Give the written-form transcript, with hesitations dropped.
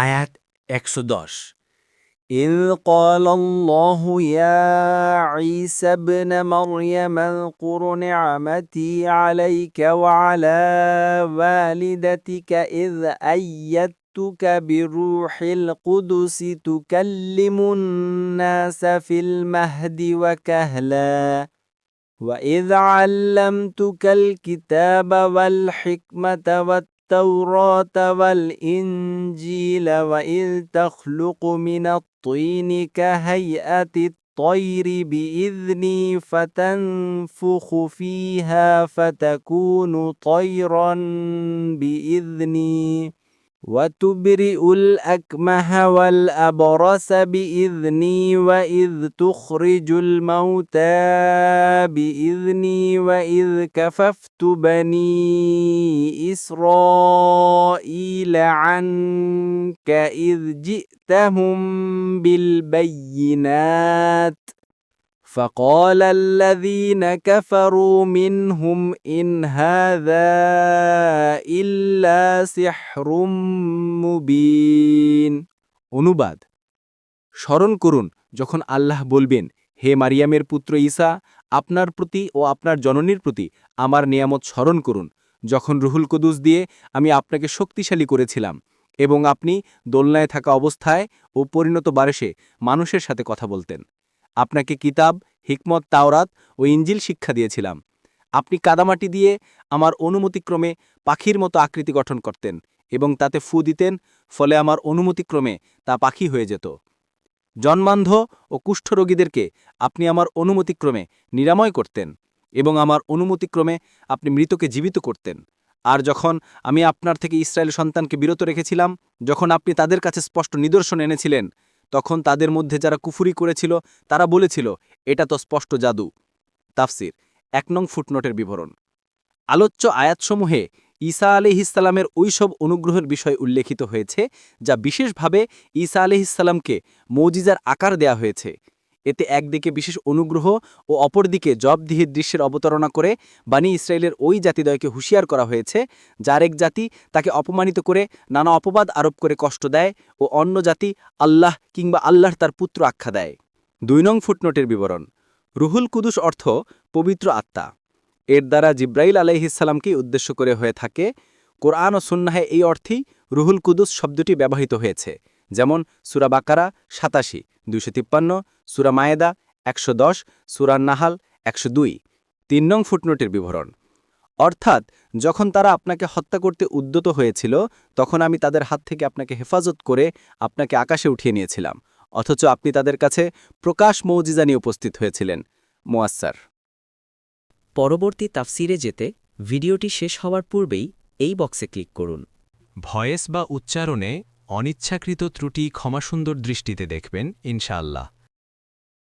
আয়াত ১১০ إذ قال الله يا عيسى ابن مريم اذكر نعمتي عليك وعلى والدتك إذ أيدتك بروح القدس تكلم الناس في المهد وكهلا وإذ علمتك الكتاب والحكمة والتوراة والإنجيل وإذ تخلق من الطين كهيئة الطير بإذني فتنفخ فيها فتكون طيرا بإذني وتبرئ الأكمه والأبرص بإذني وإذ تخرج الموتى بإذني وإذ كففت بني إسرائيل عنك إذ جئتهم بالبينات فقال الذين كفروا منهم إن هذا إلا سحر মুবিন। অনুবাদ: স্মরণ করুন যখন আল্লাহ বলবেন, হে মারিয়ামের পুত্র ঈসা, আপনার প্রতি ও আপনার জননীর প্রতি আমার নিয়ামত স্মরণ করুন, যখন রুহুল কুদুস দিয়ে আমি আপনাকে শক্তিশালী করেছিলাম এবং আপনি দোলনায় থাকা অবস্থায় ও পরিণত বারেসে মানুষের সাথে কথা বলতেন। আপনাকে কিতাব, হিকমত, তাওরাত ও ইঞ্জিল শিক্ষা দিয়েছিলাম। আপনি কাদামাটি দিয়ে আমার অনুমতিক্রমে পাখির মতো আকৃতি গঠন করতেন এবং তাতে ফু দিতেন, ফলে আমার অনুমতিক্রমে তা পাখি হয়ে যেত। জন্মান্ধ ও কুষ্ঠরোগীদেরকে আপনি আমার অনুমতিক্রমে নিরাময় করতেন এবং আমার অনুমতিক্রমে আপনি মৃতকে জীবিত করতেন। আর যখন আমি আপনার থেকে ইসরায়েল সন্তানকে বিরত রেখেছিলাম, যখন আপনি তাদের কাছে স্পষ্ট নিদর্শন এনেছিলেন, তখন তাদের মধ্যে যারা কুফুরি করেছিল তারা বলেছিল, এটা তো স্পষ্ট জাদু। তাফসির ১ নং ফুটনোটের বিবরণ। আলোচ্য আয়াতসমূহে ঈসা আলাইহিসসালামের ওইসব অনুগ্রহের বিষয় উল্লেখিত হয়েছে যা বিশেষভাবে ঈসা আলাইহিসসালামকে মৌজিজার আকার দেয়া হয়েছে। এতে একদিকে বিশেষ অনুগ্রহ ও অপরদিকে জবাবদিহির দৃশ্যের অবতারণা করে বানি ইসরায়েলের ওই জাতিদ্বয়কে হুঁশিয়ার করা হয়েছে, যার এক জাতি তাকে অপমানিত করে নানা অপবাদ আরোপ করে কষ্ট দেয় ও অন্য জাতি আল্লাহ কিংবা আল্লাহর তার পুত্র আখ্যা দেয়। ২ নং ফুটনোটের বিবরণ। রুহুল কুদুস অর্থ পবিত্র আত্মা। এর দ্বারা জিব্রাইল আলাইহিসসালামকেই উদ্দেশ্য করে হয়ে থাকে। কোরআন ও সুন্নাহে এই অর্থেই রুহুল কুদুস শব্দটি ব্যবহৃত হয়েছে, যেমন সূরা বাকারা ৮৭, ২৫৩, সূরা মায়েদা ১১০, সূরা নাহাল ১০২। ৩ নং ফুটনোটের বিবরণ। অর্থাৎ যখন তারা আপনাকে হত্যা করতে উদ্যত হয়েছিল, তখন আমি তাদের হাত থেকে আপনাকে হেফাজত করে আপনাকে আকাশে উঠিয়ে নিয়েছিলাম, অথচ আপনি তাদের কাছে প্রকাশ মৌজিজা নিয়ে উপস্থিত হয়েছিলেন। মুয়াস্সার। পরবর্তী তাফসিরে যেতে ভিডিওটি শেষ হওয়ার পূর্বেই এই বক্সে ক্লিক করুন। ভয়েস বা উচ্চারণে অনিচ্ছাকৃত ত্রুটি ক্ষমাসুন্দর দৃষ্টিতে দেখবেন ইনশাআল্লাহ।